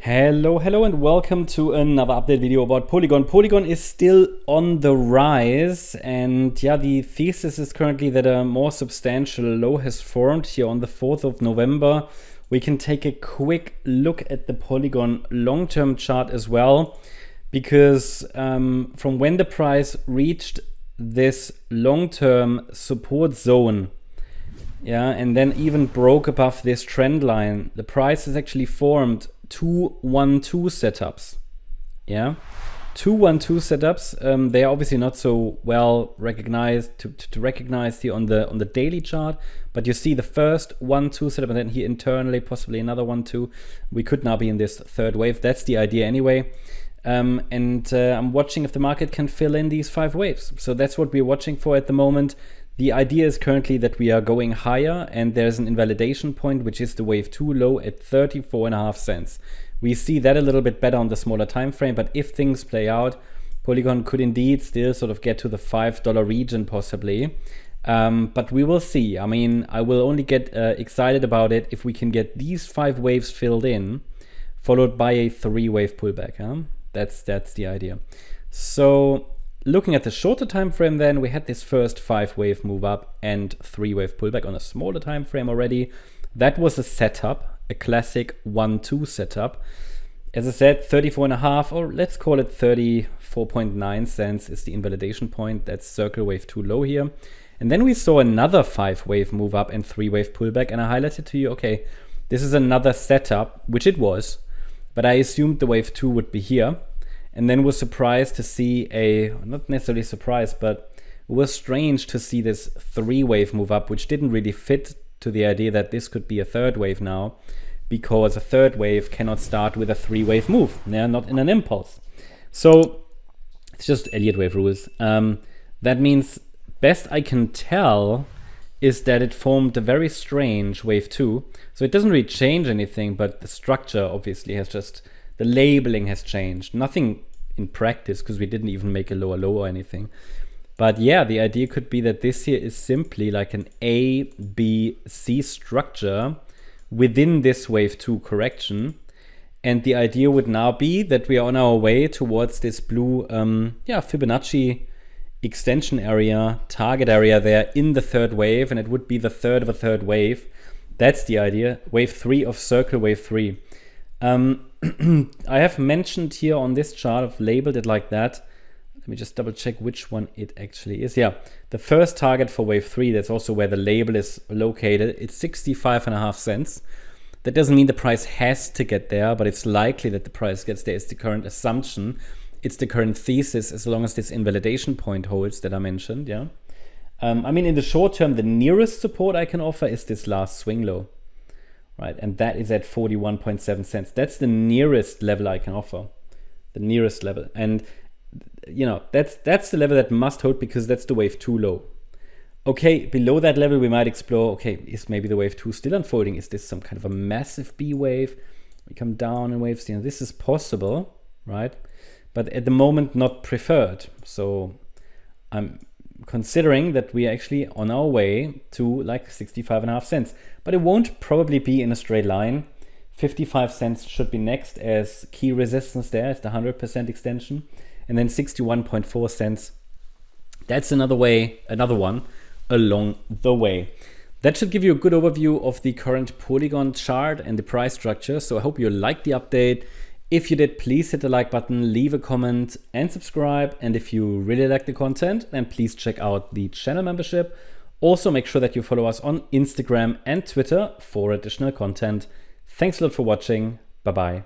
Hello and welcome to another update video about Polygon. Polygon is still on the rise, and yeah, the thesis is currently that a more substantial low has formed here on the 4th of November. We can take a quick look at the Polygon long-term chart as well, because from when the price reached this long-term support zone, yeah, and then even broke above this trend line, the price has actually formed two 1-2 setups. Yeah, two 1-2 setups. They are obviously not so well recognized to recognize here on the daily chart, but you see the first 1-2 setup, and then here internally possibly another 1-2. We could now be in this third wave. That's the idea anyway. I'm watching if the market can fill in these 5 waves. So that's what we're watching for at the moment. The idea is currently that we are going higher, and there's an invalidation point, which is the wave 2 low at 34.5 cents. We see that a little bit better on the smaller time frame, but if things play out, Polygon could indeed still sort of get to the $5 region possibly. But we will see. I mean, I will only get excited about it if we can get these 5 waves filled in, followed by a 3-wave pullback. Huh? That's the idea. So looking at the shorter time frame, then we had this first 5-wave move up and 3-wave pullback on a smaller time frame already. That was a setup, a classic 1-2 setup. As I said, 34.5, or let's call it 34.9 cents is the invalidation point. That's circle wave 2 low here. And then we saw another 5-wave move up and 3-wave pullback, and I highlighted to you, okay, this is another setup, which it was, but I assumed the wave 2 would be here. And then was surprised to see not necessarily surprised, but it was strange to see this 3-wave move up, which didn't really fit to the idea that this could be a 3rd wave now, because a 3rd wave cannot start with a 3-wave move. They're not in an impulse. So it's just Elliott wave rules. That means best I can tell is that it formed a very strange wave 2. So it doesn't really change anything, but the structure obviously has just, the labeling has changed. Nothing in practice, because we didn't even make a lower low or anything. But yeah, the idea could be that this here is simply like an A, B, C structure within this wave 2 correction. And the idea would now be that we are on our way towards this blue Fibonacci extension area, target area there in the 3rd wave, and it would be the 3rd of a 3rd wave. That's the idea. Wave 3 of circle wave 3. I have mentioned here on this chart, I've labeled it like that. Let me just double check which one it actually is. Yeah, the first target for wave 3, that's also where the label is located. It's 65.5 cents. That doesn't mean the price has to get there, but it's likely that the price gets there. It's the current assumption. It's the current thesis, as long as this invalidation point holds that I mentioned. Yeah. I mean, in the short term, the nearest support I can offer is this last swing low. Right, and that is at 41.7 cents. That's the nearest level I can offer, the nearest level. And you know, that's the level that must hold, because that's the wave 2 low. Okay, below that level we might explore, okay, is maybe the wave 2 still unfolding? Is this some kind of a massive B wave? We come down in waves, you know, this is possible, right? But at the moment not preferred. So I'm considering that we are actually on our way to like 65.5 cents. But it won't probably be in a straight line. 55 cents should be next as key resistance there. It's the 100% extension. And then 61.4 cents. That's another one along the way. That should give you a good overview of the current Polygon chart and the price structure. So I hope you liked the update. If you did, please hit the like button, leave a comment and subscribe. And if you really like the content, then please check out the channel membership. Also, make sure that you follow us on Instagram and Twitter for additional content. Thanks a lot for watching. Bye-bye.